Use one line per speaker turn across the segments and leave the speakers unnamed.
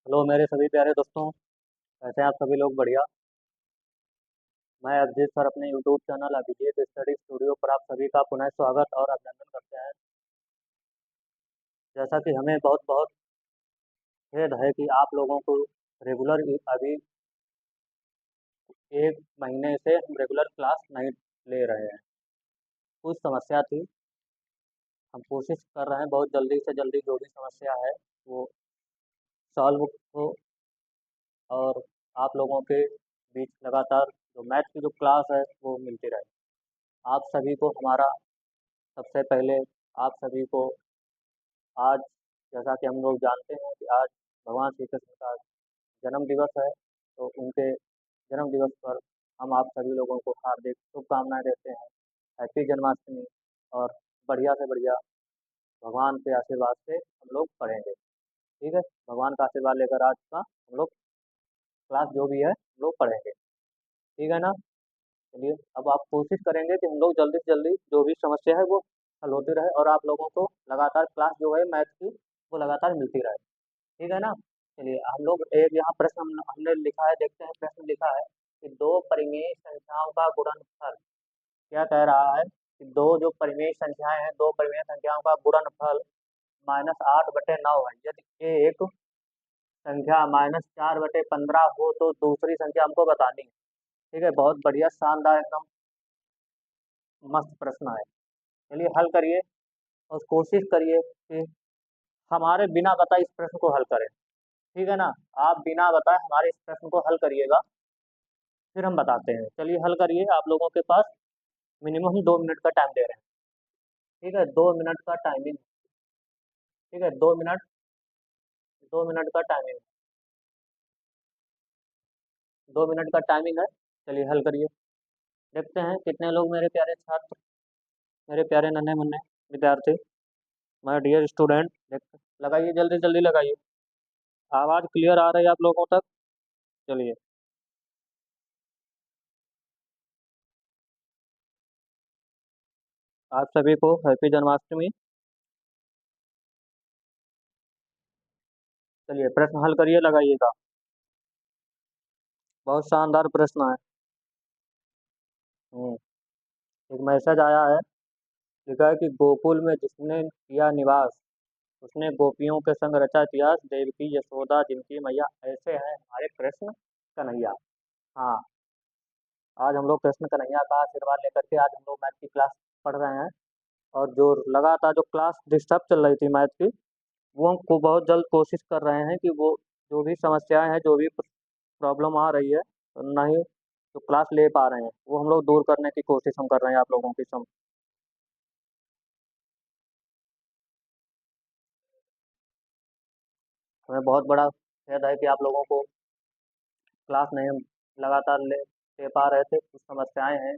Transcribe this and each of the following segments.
Hello मेरे सभी प्यारे दोस्तों। कैसे हैं आप सभी लोग? बढ़िया। मैं अभिजीत सर अपने YouTube channel Abhijeet study studio पर आप सभी का पुनः स्वागत और अभिनंदन करते हैं। जैसा कि हमें बहुत बहुत खेद है कि आप लोगों को रेगुलर अभी एक महीने से हम रेगुलर क्लास नहीं ले रहे हैं। कुछ समस्या थी। हम कोशिश कर रहे हैं बहुत जल्दी से जल्दी जो भी समस्या है वो सॉल्व हो और आप लोगों के बीच लगातार जो मैथ की जो क्लास है वो मिलती रहे। आप सभी को हमारा सबसे पहले आप सभी को आज, जैसा कि हम लोग जानते हैं कि आज भगवान श्री कृष्ण का जन्म दिवस है, तो उनके जन्म दिवस पर हम आप सभी लोगों को हार्दिक शुभकामनाएं देते हैं। हैप्पी जन्माष्टमी। और बढ़िया से बढ़िया भगवान के आशीर्वाद से हम लोग पढ़ेंगे। ठीक है, भगवान का आशीर्वाद लेकर आज का हम लोग क्लास जो भी है हम लोग पढ़ेंगे। ठीक है ना? चलिए, अब आप कोशिश करेंगे कि हम लोग जल्दी से जल्दी जो भी समस्या है वो हल होती रहे और आप लोगों को लगातार क्लास जो है मैथ की वो लगातार मिलती रहे। ठीक है ना? चलिए, हम लोग एक यहाँ प्रश्न हमने लिखा है, देखते हैं। प्रश्न लिखा है कि दो परिमेय संख्याओं का गुणनफल। क्या कह रहा है कि दो जो परिमेय संख्याएं हैं, दो परिमेय संख्याओं का गुणनफल -8/9 है। यदि एक संख्या -4/15 हो तो दूसरी संख्या हमको बतानी है। ठीक है, बहुत बढ़िया, शानदार, एकदम मस्त प्रश्न है। चलिए हल करिए और कोशिश करिए कि हमारे बिना बताए इस प्रश्न को हल करें। ठीक है ना? आप बिना बताए हमारे इस प्रश्न को हल करिएगा, फिर हम बताते हैं। चलिए हल करिए। आप लोगों के पास मिनिमम 2 मिनट का टाइम दे रहे हैं। ठीक है, 2 मिनट का टाइमिंग। ठीक है, 2 मिनट, 2 मिनट का टाइमिंग, 2 मिनट का टाइमिंग है। चलिए हल करिए। देखते हैं कितने लोग मेरे प्यारे छात्र, मेरे प्यारे नन्हे मुन्ने विद्यार्थी, माय डियर स्टूडेंट, देखते लगाइए, जल्दी जल्दी लगाइए। आवाज़ क्लियर आ रही है आप लोगों तक? चलिए, आप सभी को हैप्पी जन्माष्टमी। चलिए प्रश्न हल करिए, लगाइएगा। बहुत शानदार प्रश्न है। हम्म, एक मैसेज आया है। लिखा है कि गोकुल में जिसने किया निवास, उसने गोपियों के संग रचा इतिहास। देवकी यशोदा जिनकी मैया, ऐसे हैं हमारे कृष्ण कन्हैया। हाँ, आज हम लोग कृष्ण कन्हैया का आशीर्वाद लेकर के आज हम लोग मैथ की क्लास पढ़ रहे हैं। और जो लगातार जो क्लास डिस्टर्ब चल रही थी मैथ की, वो हमको बहुत जल्द कोशिश कर रहे हैं कि वो जो भी समस्याएं हैं, जो भी प्रॉब्लम आ रही है, नहीं जो क्लास ले पा रहे हैं, वो हम लोग दूर करने की कोशिश हम कर रहे हैं आप लोगों की हमें बहुत बड़ा खेद है कि आप लोगों को क्लास नहीं हम लगातार ले पा रहे थे। कुछ समस्याएं हैं।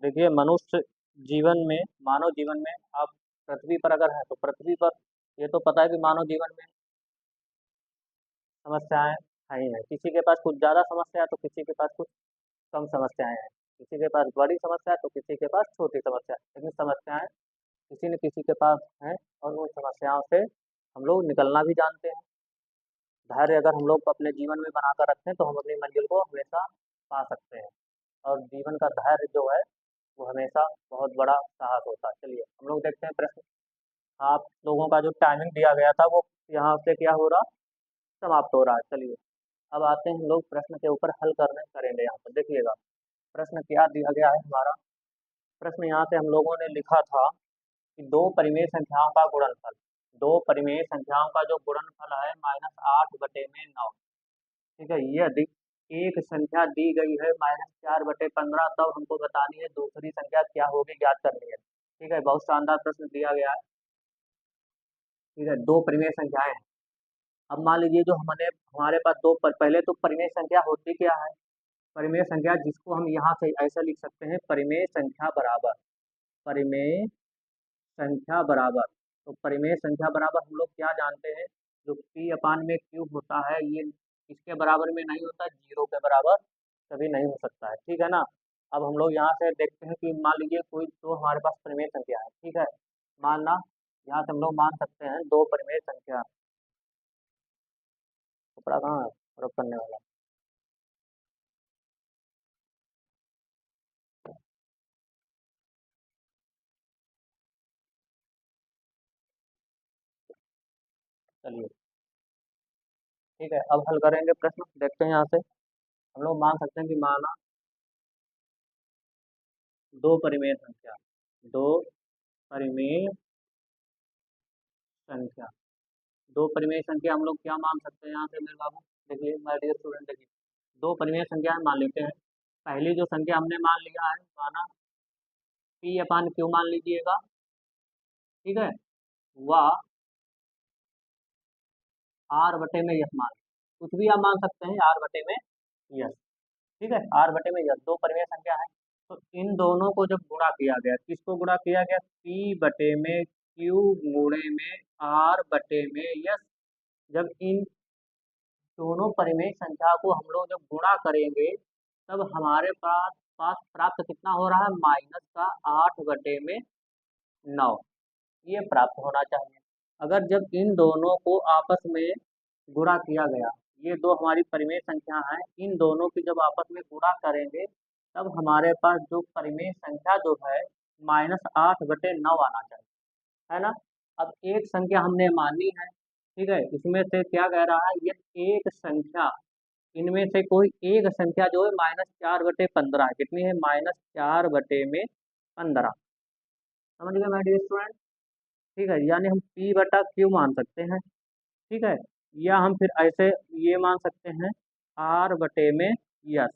देखिए, मनुष्य जीवन में, मानव जीवन में, आप पृथ्वी पर अगर हैं तो पृथ्वी पर ये तो पता है कि मानव जीवन में समस्याएं है ही है। किसी के पास कुछ ज़्यादा समस्या है तो किसी के पास कुछ कम समस्याएं हैं। किसी के पास बड़ी समस्या है तो किसी के पास छोटी समस्या है, लेकिन समस्याएं किसी न किसी के पास हैं। और उन समस्याओं से हम लोग निकलना भी जानते हैं। धैर्य अगर हम लोग अपने जीवन में बनाकर रखें तो हम अपनी मंजिल को हमेशा पा सकते हैं। और जीवन का धैर्य जो है वो हमेशा बहुत बड़ा साहस होता है। चलिए हम लोग देखते हैं प्रश्न। आप लोगों का जो टाइमिंग दिया गया था वो यहाँ से क्या हो रहा, समाप्त हो रहा है। चलिए अब आते हैं हम लोग प्रश्न के ऊपर हल करने करेंगे। यहाँ पर देखिएगा प्रश्न क्या दिया गया है हमारा। प्रश्न यहाँ से हम लोगों ने लिखा था कि दो परिमेय संख्याओं का गुणनफल, दो परिमेय संख्याओं का जो गुणनफल है -8/9। ठीक है, यदि एक संख्या दी गई है -4/15, तब हमको बतानी है दूसरी संख्या क्या होगी, ज्ञात करनी है। ठीक है, बहुत शानदार प्रश्न दिया गया है। ठीक है, दो परिमेय संख्याएं हैं। अब मान लीजिए जो हमने हमारे पास पहले तो परिमेय संख्या होती क्या है? परिमेय संख्या जिसको हम यहाँ से ऐसा लिख सकते हैं, परिमेय संख्या बराबर, परिमेय संख्या बराबर। तो परिमेय संख्या बराबर हम लोग क्या जानते हैं, जो p/में क्यूब होता है, ये इसके बराबर में नहीं होता, जीरो के बराबर कभी नहीं हो सकता है। ठीक है ना? अब हम लोग यहाँ से देखते हैं कि मान लीजिए कोई तो हमारे पास परिमेय संख्या है। ठीक है, मानना, यहाँ से हम लोग मान सकते हैं दो परिमेय संख्या। कपड़ा कहाँ है रब करने वाला। चलिए ठीक है, अब हल करेंगे प्रश्न, देखते हैं यहाँ से। हम लोग मान सकते हैं कि माना दो परिमेय संख्या, दो परिमेय संख्या, दो परिमेय संख्या हम लोग क्या मान सकते हैं यहाँ से मेरे बाबू। देखिए माय डियर स्टूडेंट, देखिए दो परिमेय संख्या मान लेते हैं। पहली जो संख्या हमने मान लिया है, माना पी अपान क्यू मान लीजिएगा, ठीक है, वह आर बटे में यस मान, कुछ भी आप मान सकते हैं, आर बटे में यस, ठीक है, आर बटे में यस दो परिमेय संख्या है। तो इन दोनों को जब गुणा किया गया, किसको गुणा किया गया, पी बटे में क्यू गुणे में आर बटे में यस, जब इन दोनों परिमेय संख्या को हम लोग जब गुणा करेंगे, तब हमारे पास पास प्राप्त कितना हो रहा है, माइनस का 8/9, ये प्राप्त होना चाहिए। अगर जब इन दोनों को आपस में गुणा किया गया, ये दो हमारी परिमेय संख्या हैं, इन दोनों की जब आपस में गुणा करेंगे, तब हमारे पास जो परिमेय संख्या जो है -8/9 आना चाहिए, है ना। अब एक संख्या हमने मानी है, ठीक है, इसमें से क्या कह रहा है, ये एक संख्या, इनमें से कोई एक संख्या जो है -4/15 है, कितनी है, -4/15, समझ गए माय डियर स्टूडेंट। ठीक है, यानी हम पी बटा क्यू मान सकते हैं, ठीक है, या हम फिर ऐसे ये मान सकते हैं आर बटे में यस,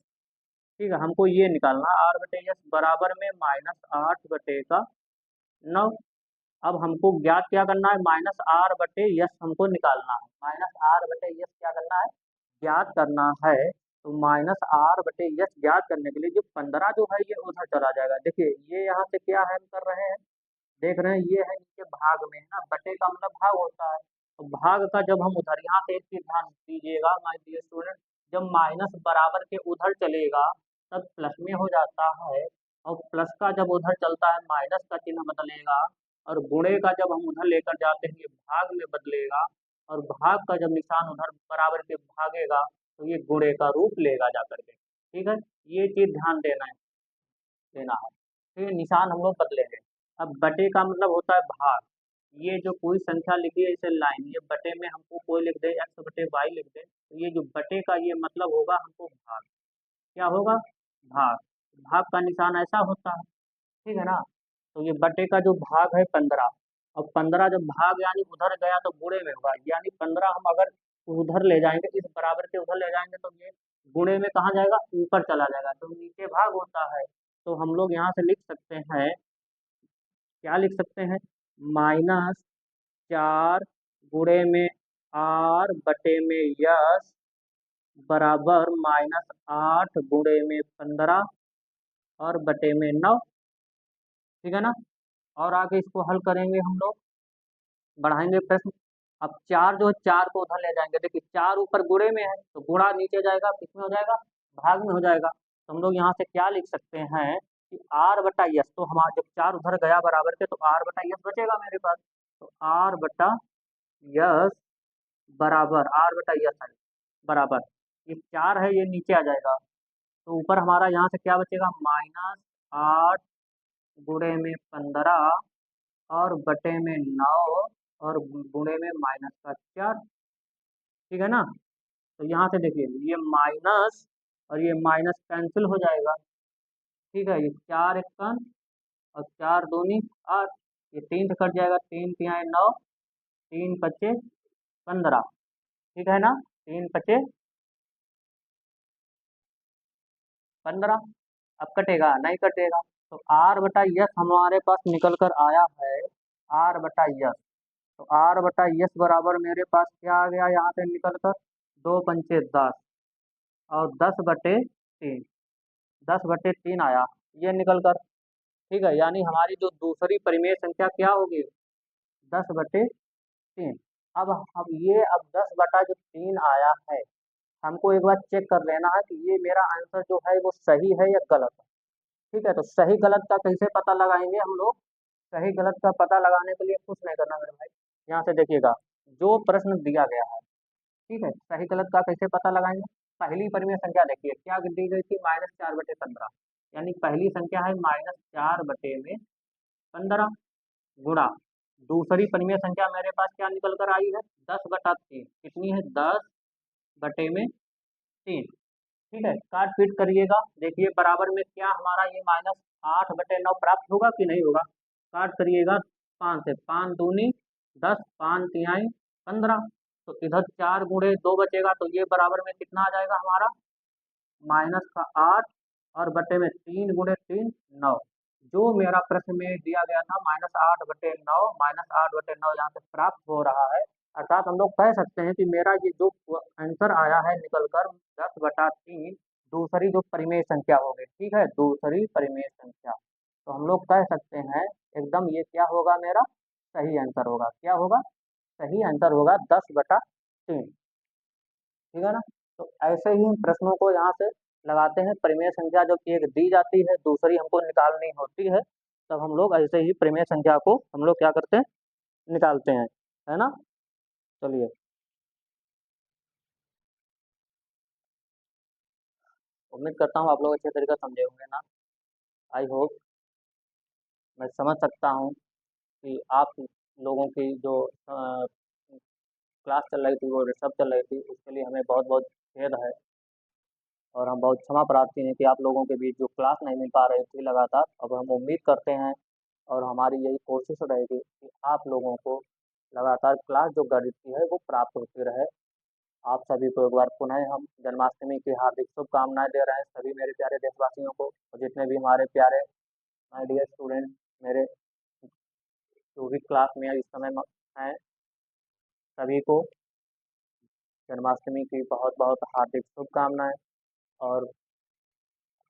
ठीक है, हमको ये निकालना आर बटे यस बराबर में -8/9। अब हमको ज्ञात क्या करना है, -r/यस हमको निकालना है, -r/यस क्या करना है, ज्ञात करना है। तो -r/यस ज्ञात करने के लिए जो 15 जो है ये उधर चला जाएगा। देखिए ये यहाँ से क्या है, हम कर रहे हैं, देख रहे हैं, ये है नीचे भाग में है ना, बटे का मतलब भाग होता है। तो भाग का जब हम उधर, यहाँ से एक चीज ध्यान दीजिएगा माय डियर स्टूडेंट, जब माइनस बराबर के उधर चलेगा तब प्लस में हो जाता है, और प्लस का जब उधर चलता है माइनस का चिन्ह बदलेगा, और गुणे का जब हम उधर लेकर जाते हैं ये भाग में बदलेगा, और भाग का जब निशान उधर बराबर के भागेगा तो ये गुणे का रूप लेगा जा करके, ठीक है, ये चीज ध्यान देना है, ठीक है, निशान हम लोग बदलेंगे। अब बटे का मतलब होता है भाग, ये जो कोई संख्या लिखी है इसे लाइन, ये बटे में हमको कोई लिख दे x/y लिख दे, तो ये जो बटे का ये मतलब होगा हमको भाग, क्या होगा, भाग, भाग का निशान ऐसा होता है, ठीक है ना। तो ये बटे का जो भाग है 15, और 15 जब भाग यानी उधर गया तो गुणे में होगा, यानी 15 हम अगर उधर ले जाएंगे, इस बराबर के उधर ले जाएंगे तो ये गुणे में कहाँ जाएगा, ऊपर चला जाएगा, तो नीचे भाग होता है। तो हम लोग यहाँ से लिख सकते हैं, क्या लिख सकते हैं, -4 गुणे में आर बटे में यस बराबर -8 गुणे में 15 और बटे में 9, ठीक है ना। और आगे इसको हल करेंगे हम लोग, बढ़ाएंगे प्रश्न। अब चार जो है, चार को उधर ले जाएंगे, देखिए चार ऊपर गुणे में है तो गुणा नीचे जाएगा, किसमें हो जाएगा, भाग में हो जाएगा। तो हम लोग यहाँ से क्या लिख सकते हैं कि आर बटा यस, तो हमारा जब चार उधर गया बराबर के तो आर बटा यस बचेगा मेरे पास, तो आर बटा यस बराबर, आर बटा यस है बराबर, ये चार है ये नीचे आ जाएगा, तो ऊपर हमारा यहाँ से क्या बचेगा, -8 गुणे में 15 और बटे में 9 और गुणे में -4, ठीक है ना। तो यहाँ से देखिए ये माइनस और ये माइनस कैंसिल हो जाएगा, ठीक है, ये 4 1 और 4 दूनी 8, ये 3 से कट जाएगा, 3 तिहाई 9, 3 पच्चे 15, ठीक है ना, 3 पच्चे 15, अब कटेगा नहीं कटेगा, तो आर बटा यस हमारे पास निकल कर आया है, आर बटा यस, तो आर बटा यस बराबर मेरे पास क्या आ गया यहाँ से निकल कर, 2 पंचे 10 और 10/3, 10/3 आया ये निकल कर, ठीक है, यानी हमारी जो दूसरी परिमेय संख्या क्या होगी, 10/3। अब 10/3 आया है, हमको एक बार चेक कर लेना है कि ये मेरा आंसर जो है वो सही है या गलत है, ठीक है। तो सही गलत का कैसे पता लगाएंगे हम लोग, सही गलत का पता लगाने के लिए कुछ नहीं करना मेरे भाई, यहाँ से देखिएगा जो प्रश्न दिया गया है ठीक है, सही गलत का कैसे पता लगाएंगे? पहली परिमेय संख्या देखिए क्या दी गई थी, -4/15, यानी पहली संख्या है -4/15 गुणा दूसरी परिमेय संख्या मेरे पास क्या निकल कर आई है, 10/3। कितनी है, 10/3। ठीक है, काट पीट करिएगा, देखिए बराबर में क्या हमारा ये -8/9 प्राप्त होगा कि नहीं होगा। काट करिएगा, 5 से 5 दूनी 10, 5 तिहाई 15, तो इधर 4 गुणे 2 बचेगा, तो ये बराबर में कितना आ जाएगा हमारा, -8 और बटे में 3 गुणे 3 9। जो मेरा प्रश्न में दिया गया था -8/9, -8/9 यहाँ से प्राप्त हो रहा है, अर्थात हम लोग कह सकते हैं कि मेरा ये जो आंसर आया है निकल कर 10/3 दूसरी जो परिमेय संख्या होगी, ठीक है, दूसरी परिमेय संख्या, तो हम लोग कह सकते हैं एकदम ये क्या होगा, मेरा सही आंसर होगा। क्या होगा, सही आंसर होगा 10/3। ठीक है ना। तो ऐसे ही हम प्रश्नों को यहाँ से लगाते हैं। परिमेय संख्या जब एक दी जाती है, दूसरी हमको निकालनी होती है, तब हम लोग ऐसे ही परिमेय संख्या को हम लोग क्या करते हैं, निकालते हैं, है ना। चलिए, उम्मीद करता हूँ आप लोग अच्छे तरीके से समझे होंगे ना। आई होप, मैं समझ सकता हूँ कि आप लोगों की जो क्लास चल रही थी, वो सब चल रही थी, उसके लिए हमें बहुत बहुत खेद है, और हम बहुत क्षमा प्रार्थी हैं कि आप लोगों के बीच जो क्लास नहीं मिल पा रही थी लगातार, अब हम उम्मीद करते हैं और हमारी यही कोशिश रहेगी कि आप लोगों को लगातार क्लास जो गणित की है वो प्राप्त होती रहे। आप सभी को एक बार पुनः हम जन्माष्टमी की हार्दिक शुभकामनाएं दे रहे हैं, सभी मेरे प्यारे देशवासियों को, और जितने भी हमारे प्यारे माय डियर स्टूडेंट, मेरे जो भी क्लास में इस समय हैं, सभी को जन्माष्टमी की बहुत बहुत हार्दिक शुभकामनाएं। और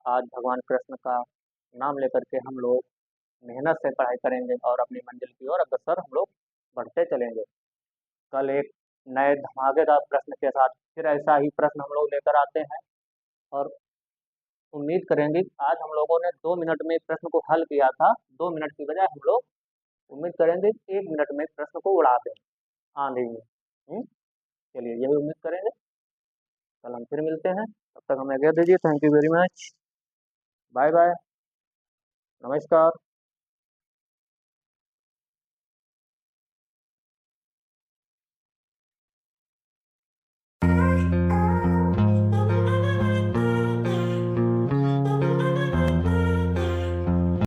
आज भगवान कृष्ण का नाम लेकर के हम लोग मेहनत से पढ़ाई करेंगे और अपनी मंजिल की ओर अग्रसर हम लोग बढ़ते चलेंगे। कल एक नए धमाकेदार प्रश्न के साथ फिर ऐसा ही प्रश्न हम लोग लेकर आते हैं, और उम्मीद करेंगे कि आज हम लोगों ने 2 मिनट में प्रश्न को हल किया था, 2 मिनट की बजाय हम लोग उम्मीद करेंगे कि 1 मिनट में प्रश्न को उड़ा दें आंधी में। चलिए, यही उम्मीद करेंगे। कल हम फिर मिलते हैं, तब तक हमें आज्ञा दीजिए। Thank you very much, bye bye, नमस्कार।